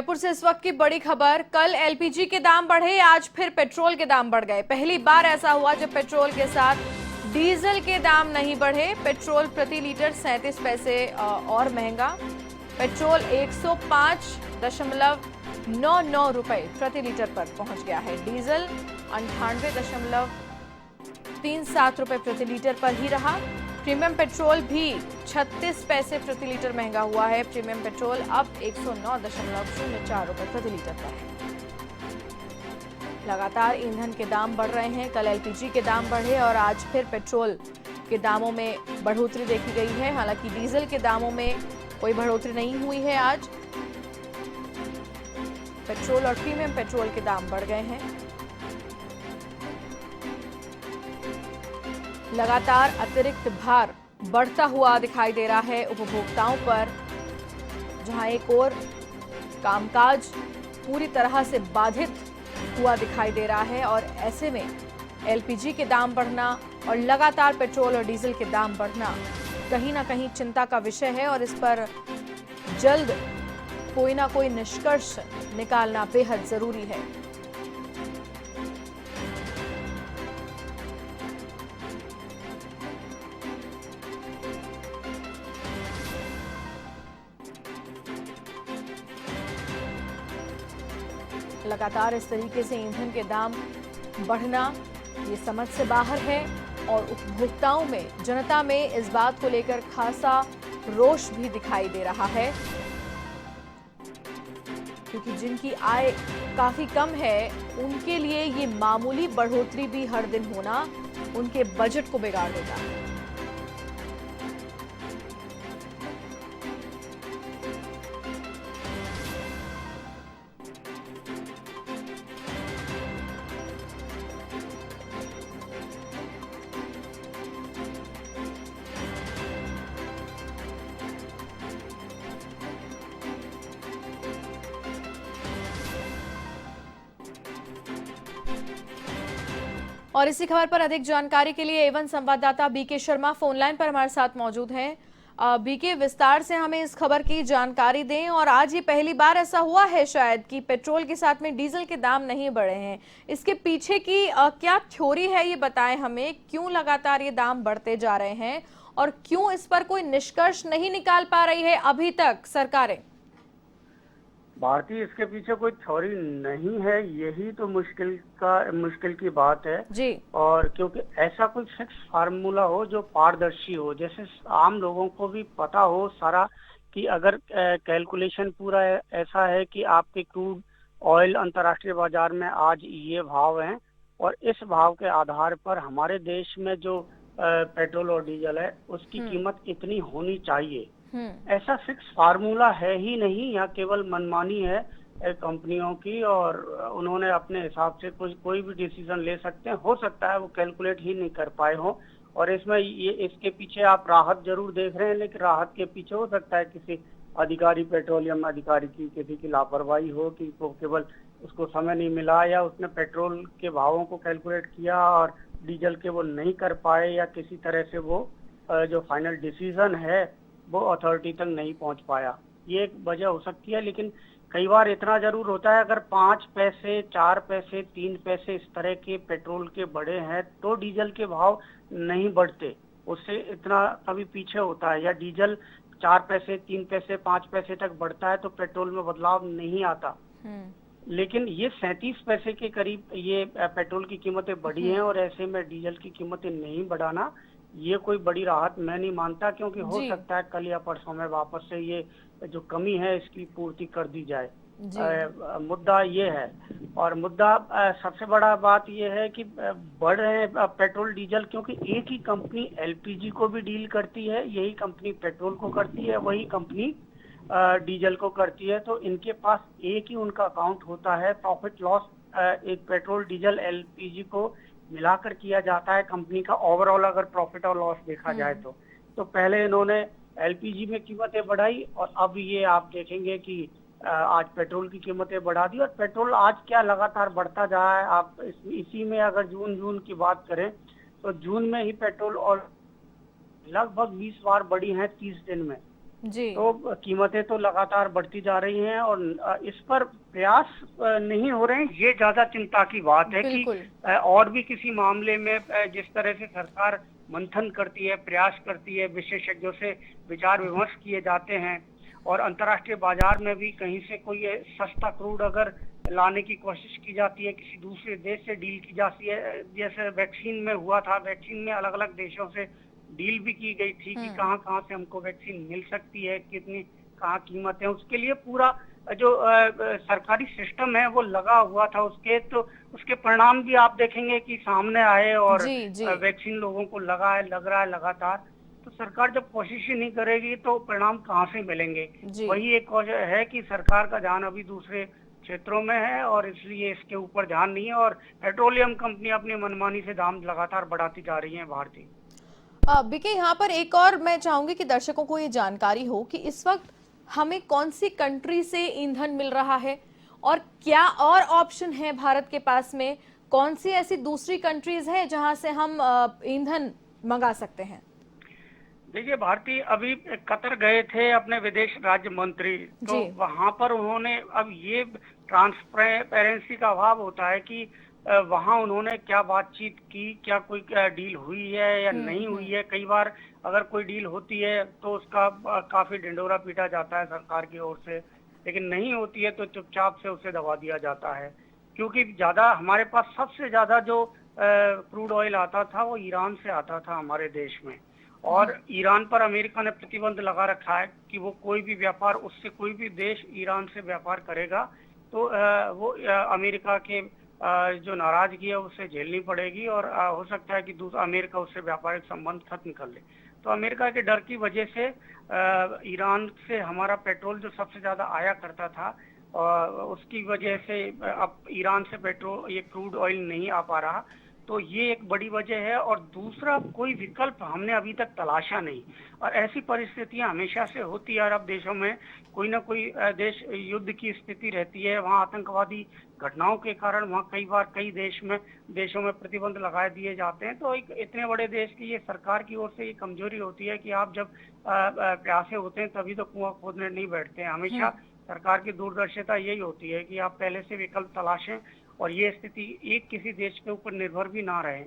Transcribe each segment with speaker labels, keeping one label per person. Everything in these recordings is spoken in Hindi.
Speaker 1: जयपुर से इस वक्त की बड़ी खबर। कल एलपीजी के दाम बढ़े, आज फिर पेट्रोल के दाम बढ़ गए। पहली बार ऐसा हुआ जब पेट्रोल के साथ डीजल के दाम नहीं बढ़े। पेट्रोल प्रति लीटर 37 पैसे और महंगा। पेट्रोल 105.99 रुपए प्रति लीटर पर पहुंच गया है। डीजल 98.37 रुपए प्रति लीटर पर ही रहा। प्रीमियम पेट्रोल भी 36 पैसे प्रति लीटर महंगा हुआ है। प्रीमियम पेट्रोल अब 109.04 रुपए प्रति लीटर पर है। लगातार ईंधन के दाम बढ़ रहे हैं। कल एलपीजी के दाम बढ़े और आज फिर पेट्रोल के दामों में बढ़ोतरी देखी गई है। हालांकि डीजल के दामों में कोई बढ़ोतरी नहीं हुई है। आज पेट्रोल और प्रीमियम पेट्रोल के दाम बढ़ गए हैं। लगातार अतिरिक्त भार बढ़ता हुआ दिखाई दे रहा है उपभोक्ताओं पर, जहां एक और कामकाज पूरी तरह से बाधित हुआ दिखाई दे रहा है। और ऐसे में एलपीजी के दाम बढ़ना और लगातार पेट्रोल और डीजल के दाम बढ़ना कहीं ना कहीं चिंता का विषय है और इस पर जल्द कोई ना कोई निष्कर्ष निकालना बेहद जरूरी है। लगातार इस तरीके से ईंधन के दाम बढ़ना ये समझ से बाहर है और उपभोक्ताओं में, जनता में इस बात को लेकर खासा रोष भी दिखाई दे रहा है, क्योंकि जिनकी आय काफी कम है उनके लिए ये मामूली बढ़ोतरी भी हर दिन होना उनके बजट को बिगाड़ देता है। और इसी खबर पर अधिक जानकारी के लिए एवन संवाददाता बीके शर्मा फोन लाइन पर हमारे साथ मौजूद हैं। बीके, विस्तार से हमें इस खबर की जानकारी दें। और आज ये पहली बार ऐसा हुआ है शायद कि पेट्रोल के साथ में डीजल के दाम नहीं बढ़े हैं। इसके पीछे की क्या थ्योरी है, ये बताएं हमें। क्यों लगातार ये दाम बढ़ते जा रहे हैं और क्यों इस पर कोई निष्कर्ष नहीं निकाल पा रही है अभी तक सरकारें?
Speaker 2: भारतीय, इसके पीछे कोई थ्योरी नहीं है, यही तो मुश्किल की बात है
Speaker 1: जी।
Speaker 2: और क्योंकि ऐसा कोई फिक्स फार्मूला हो जो पारदर्शी हो, जैसे आम लोगों को भी पता हो सारा कि अगर कैलकुलेशन पूरा ऐसा है कि आपके क्रूड ऑयल अंतर्राष्ट्रीय बाजार में आज ये भाव हैं और इस भाव के आधार पर हमारे देश में जो पेट्रोल और डीजल है उसकी कीमत इतनी होनी चाहिए। ऐसा फिक्स फार्मूला है ही नहीं, यहाँ केवल मनमानी है कंपनियों की और उन्होंने अपने हिसाब से कोई भी डिसीजन ले सकते हैं। हो सकता है वो कैलकुलेट ही नहीं कर पाए हो और इसमें ये इसके पीछे आप राहत जरूर देख रहे हैं, लेकिन राहत के पीछे हो सकता है किसी अधिकारी, पेट्रोलियम अधिकारी की किसी की लापरवाही हो कि वो केवल उसको समय नहीं मिला या उसने पेट्रोल के भावों को कैलकुलेट किया और डीजल के वो नहीं कर पाए या किसी तरह से वो जो फाइनल डिसीजन है वो अथॉरिटी तक नहीं पहुंच पाया। ये एक वजह हो सकती है, लेकिन कई बार इतना जरूर होता है, अगर 5 पैसे, 4 पैसे, 3 पैसे इस तरह के पेट्रोल के बढ़े हैं तो डीजल के भाव नहीं बढ़ते, उससे इतना कभी पीछे होता है। या डीजल 4 पैसे, 3 पैसे, 5 पैसे तक बढ़ता है तो पेट्रोल में बदलाव नहीं आता। लेकिन ये 37 पैसे के करीब ये पेट्रोल की कीमतें बढ़ी हैं और ऐसे में डीजल की कीमतें नहीं बढ़ाना ये कोई बड़ी राहत मैं नहीं मानता, क्योंकि हो सकता है कल या परसों में वापस से ये जो कमी है इसकी पूर्ति कर दी जाए। मुद्दा ये है और मुद्दा सबसे बड़ा बात ये है कि बढ़ रहे हैं पेट्रोल डीजल, क्योंकि एक ही कंपनी एलपीजी को भी डील करती है, यही कंपनी पेट्रोल को करती है, वही कंपनी डीजल को करती है। तो इनके पास एक ही उनका अकाउंट होता है। प्रॉफिट लॉस एक पेट्रोल डीजल एलपीजी को मिलाकर किया जाता है कंपनी का ओवरऑल, अगर प्रॉफिट और लॉस देखा जाए तो पहले इन्होंने एलपीजी में कीमतें बढ़ाई और अब ये आप देखेंगे कि आज पेट्रोल की कीमतें बढ़ा दी और पेट्रोल आज क्या लगातार बढ़ता जा रहा है। आप इसी में अगर जून की बात करें तो जून में ही पेट्रोल और लगभग 20 बार बढ़ी हैं 30 दिन में।
Speaker 1: जी,
Speaker 2: तो कीमतें तो लगातार बढ़ती जा रही हैं और इस पर प्रयास नहीं हो रहे हैं। ये ज्यादा चिंता की बात है कि
Speaker 1: बिल्कुल।
Speaker 2: और भी किसी मामले में जिस तरह से सरकार मंथन करती है, प्रयास करती है, विशेषज्ञों से विचार विमर्श किए जाते हैं और अंतर्राष्ट्रीय बाजार में भी कहीं से कोई सस्ता क्रूड अगर लाने की कोशिश की जाती है, किसी दूसरे देश से डील की जाती है, जैसे वैक्सीन में हुआ था। वैक्सीन में अलग अलग देशों से डील भी की गई थी कि
Speaker 1: हुँ,
Speaker 2: कहाँ कहाँ से हमको वैक्सीन मिल सकती है, कितनी कहाँ कीमत है। उसके लिए पूरा जो सरकारी सिस्टम है वो लगा हुआ था उसके, तो उसके परिणाम भी आप देखेंगे कि सामने आए और
Speaker 1: जी, जी,
Speaker 2: वैक्सीन लोगों को लग रहा है लगातार। तो सरकार जब कोशिश ही नहीं करेगी तो परिणाम कहाँ से मिलेंगे।
Speaker 1: जी।
Speaker 2: वही एक वजह है कि सरकार का ध्यान अभी दूसरे क्षेत्रों में है और इसलिए इसके ऊपर ध्यान नहीं है और पेट्रोलियम कंपनी अपनी मनमानी से दाम लगातार बढ़ाती जा रही है भारतीय।
Speaker 1: बीके, यहाँ पर एक और मैं चाहूंगी कि दर्शकों को ये जानकारी हो कि इस वक्त हमें कौन सी कंट्री से ईंधन मिल रहा है और क्या और ऑप्शन है भारत के पास में। कौन सी ऐसी दूसरी कंट्रीज हैं जहां से हम ईंधन मंगा सकते हैं।
Speaker 2: देखिए, भारतीय अभी कतर गए थे अपने विदेश राज्य मंत्री, तो
Speaker 1: जी।
Speaker 2: वहां पर उन्होंने, अब ये ट्रांसपेरेंसी का अभाव होता है कि वहां उन्होंने क्या बातचीत की, क्या कोई डील हुई है या नहीं हुई
Speaker 1: हम्म।
Speaker 2: है। कई बार अगर कोई डील होती है तो उसका काफी ढिंढोरा पीटा जाता है सरकार की ओर से, लेकिन नहीं होती है तो चुपचाप से उसे दबा दिया जाता है। क्योंकि ज्यादा हमारे पास सबसे ज्यादा जो क्रूड ऑयल आता था वो ईरान से आता था हमारे देश में, और ईरान पर अमेरिका ने प्रतिबंध लगा रखा है कि वो कोई भी व्यापार, उससे कोई भी देश ईरान से व्यापार करेगा तो वो अमेरिका के जो नाराजगी है उसे झेलनी पड़ेगी और हो सकता है कि दूसरा अमेरिका उससे व्यापारिक संबंध खत्म कर ले। तो अमेरिका के डर की वजह से ईरान से हमारा पेट्रोल जो सबसे ज्यादा आया करता था उसकी वजह से अब ईरान से पेट्रोल, ये क्रूड ऑयल नहीं आ पा रहा। तो ये एक बड़ी वजह है और दूसरा कोई विकल्प हमने अभी तक तलाशा नहीं। और ऐसी परिस्थितियां हमेशा से होती है अरब देशों में, कोई ना कोई देश युद्ध की स्थिति रहती है, वहाँ आतंकवादी घटनाओं के कारण वहाँ कई बार कई देशों में प्रतिबंध लगा दिए जाते हैं। तो एक इतने बड़े देश की ये सरकार की ओर से ये कमजोरी होती है कि आप जब प्यासे होते हैं तभी तो कुआं खोदने नहीं बैठते हैं। हमेशा सरकार की दूरदर्शिता यही होती है कि आप पहले से विकल्प तलाशें और ये स्थिति एक किसी देश के ऊपर निर्भर भी ना रहे।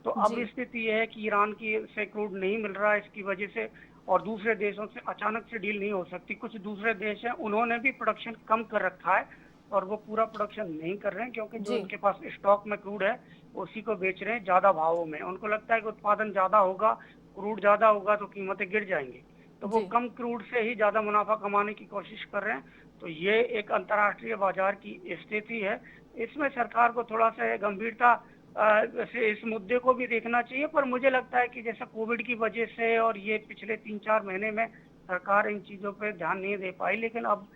Speaker 2: तो अब
Speaker 1: जी।
Speaker 2: स्थिति यह है कि ईरान की से क्रूड नहीं मिल रहा है इसकी वजह से, और दूसरे देशों से अचानक से डील नहीं हो सकती। कुछ दूसरे देश हैं उन्होंने भी प्रोडक्शन कम कर रखा है और वो पूरा प्रोडक्शन नहीं कर रहे हैं क्योंकि जो
Speaker 1: जी।
Speaker 2: उनके पास स्टॉक में क्रूड है उसी को बेच रहे हैं ज्यादा भावों में। उनको लगता है कि उत्पादन ज्यादा होगा, क्रूड ज्यादा होगा तो कीमतें गिर जाएंगी, तो वो
Speaker 1: जी।
Speaker 2: कम क्रूड से ही ज्यादा मुनाफा कमाने की कोशिश कर रहे हैं। तो ये एक अंतर्राष्ट्रीय बाजार की स्थिति है। इसमें सरकार को थोड़ा सा गंभीरता से इस मुद्दे को भी देखना चाहिए। पर मुझे लगता है कि जैसा कोविड की वजह से और ये पिछले 3-4 महीने में सरकार इन चीजों पे ध्यान नहीं दे पाई, लेकिन अब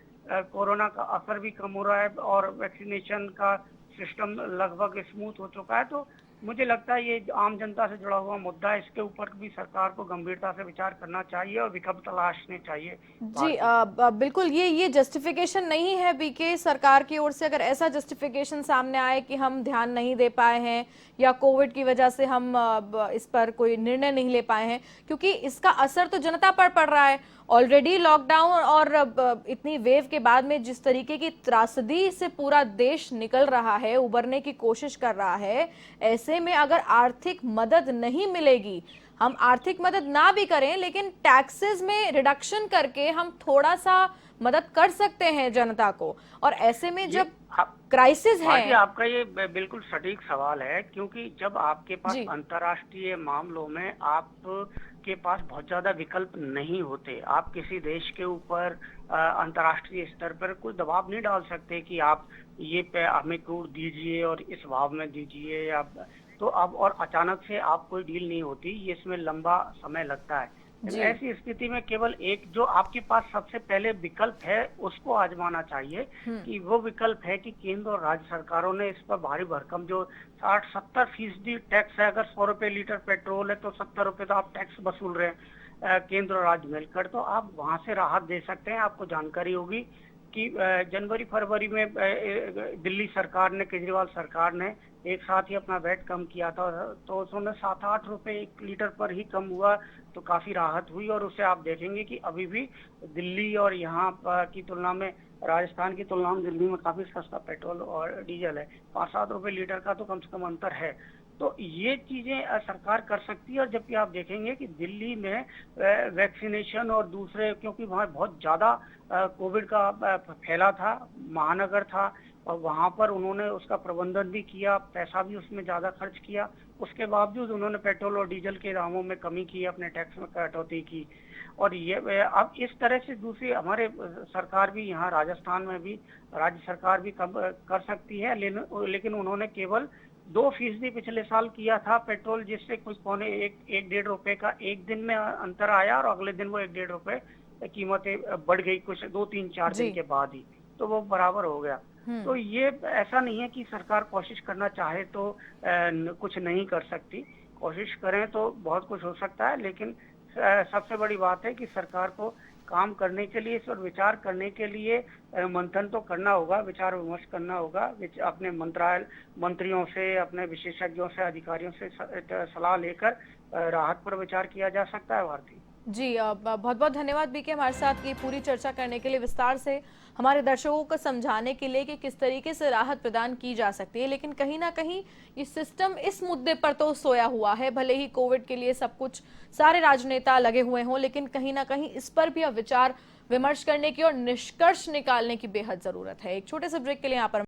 Speaker 2: कोरोना का असर भी कम हो रहा है और वैक्सीनेशन का सिस्टम लगभग स्मूथ हो चुका है। तो मुझे लगता है ये आम जनता से जुड़ा हुआ मुद्दा है, इसके ऊपर भी सरकार को गंभीरता से विचार करना चाहिए और विकल्प तलाशने चाहिए
Speaker 1: जी।
Speaker 2: भारतीय।
Speaker 1: बिल्कुल ये जस्टिफिकेशन नहीं है बीके सरकार की ओर से। अगर ऐसा जस्टिफिकेशन सामने आए कि हम ध्यान नहीं दे पाए हैं या कोविड की वजह से हम इस पर कोई निर्णय नहीं ले पाए हैं, क्योंकि इसका असर तो जनता पर पड़ रहा है। ऑलरेडी लॉकडाउन और इतनी वेव के बाद में जिस तरीके की त्रासदी से पूरा देश निकल रहा है, उबरने की कोशिश कर रहा है, ऐसे में अगर आर्थिक मदद नहीं मिलेगी, हम आर्थिक मदद ना भी करें लेकिन टैक्सेस में रिडक्शन करके हम थोड़ा सा मदद कर सकते हैं जनता को। और ऐसे में
Speaker 2: ये
Speaker 1: जब क्राइसिस
Speaker 2: भारतीय,
Speaker 1: है।
Speaker 2: आपका ये बिल्कुल सटीक सवाल है क्योंकि जब आपके पास
Speaker 1: जी।
Speaker 2: अंतर्राष्ट्रीय मामलों में आपके पास बहुत ज्यादा विकल्प नहीं होते, आप किसी देश के ऊपर अंतर्राष्ट्रीय स्तर पर कोई दबाव नहीं डाल सकते कि आप ये पे हमें क्रूड दीजिए और इस भाव में दीजिए या, तो अब और अचानक से आप कोई डील नहीं होती, ये इसमें लंबा समय लगता है। लेकिन
Speaker 1: जी।
Speaker 2: ऐसी स्थिति में केवल एक जो आपके पास सबसे पहले विकल्प है उसको आजमाना चाहिए, कि वो विकल्प है कि केंद्र और राज्य सरकारों ने इस पर भारी भरकम जो 60-70% टैक्स है, अगर 100 रुपए लीटर पेट्रोल है तो 70 रुपए तो आप टैक्स वसूल रहे हैं केंद्र और राज्य मिलकर, तो आप वहां से राहत दे सकते हैं। आपको जानकारी होगी क्योंकि जनवरी फरवरी में दिल्ली सरकार ने, केजरीवाल सरकार ने एक साथ ही अपना वैट कम किया था, तो उसमें 7-8 रुपए 1 लीटर पर ही कम हुआ, तो काफी राहत हुई। और उससे आप देखेंगे कि अभी भी दिल्ली और यहाँ की तुलना में, राजस्थान की तुलना में दिल्ली में काफी सस्ता पेट्रोल और डीजल है। 5-7 रुपए लीटर का तो कम से कम अंतर है। तो ये चीजें सरकार कर सकती है। और जबकि आप देखेंगे कि दिल्ली में वैक्सीनेशन और दूसरे, क्योंकि वहाँ बहुत ज्यादा कोविड का फैला था, महानगर था, और वहां पर उन्होंने उसका प्रबंधन भी किया, पैसा भी उसमें ज्यादा खर्च किया। उसके बावजूद उन्होंने पेट्रोल और डीजल के दामों में कमी की, अपने टैक्स में कटौती की। और ये अब इस तरह से दूसरी हमारे सरकार भी, यहाँ राजस्थान में भी राज्य सरकार भी कम कर सकती है, लेकिन उन्होंने केवल 2% पिछले साल किया था पेट्रोल, जिससे कुछ पौने 1-1.5 रुपए का एक दिन में अंतर आया, और अगले दिन वो 1-1.5 रुपए कीमतें बढ़ गई, कुछ 2-3-4 दिन
Speaker 1: जी।
Speaker 2: के बाद ही, तो वो बराबर हो गया। तो
Speaker 1: हम्म।
Speaker 2: ये ऐसा नहीं है कि सरकार कोशिश करना चाहे तो कुछ नहीं कर सकती। कोशिश करें तो बहुत कुछ हो सकता है, लेकिन सबसे बड़ी बात है कि सरकार को काम करने के लिए, इस पर विचार करने के लिए मंथन तो करना होगा, विचार विमर्श करना होगा, अपने मंत्रियों से, अपने विशेषज्ञों से, अधिकारियों से सलाह लेकर राहत पर विचार किया जा सकता है। भारती
Speaker 1: जी, बहुत बहुत धन्यवाद बीके, हमारे साथ ये पूरी चर्चा करने के लिए, विस्तार से हमारे दर्शकों को समझाने के लिए कि किस तरीके से राहत प्रदान की जा सकती है। लेकिन कहीं ना कहीं ये सिस्टम इस मुद्दे पर तो सोया हुआ है, भले ही कोविड के लिए सब कुछ सारे राजनेता लगे हुए हों, लेकिन कहीं ना कहीं इस पर भी अब विचार विमर्श करने की और निष्कर्ष निकालने की बेहद जरूरत है। एक छोटे से ब्रेक के लिए यहाँ पर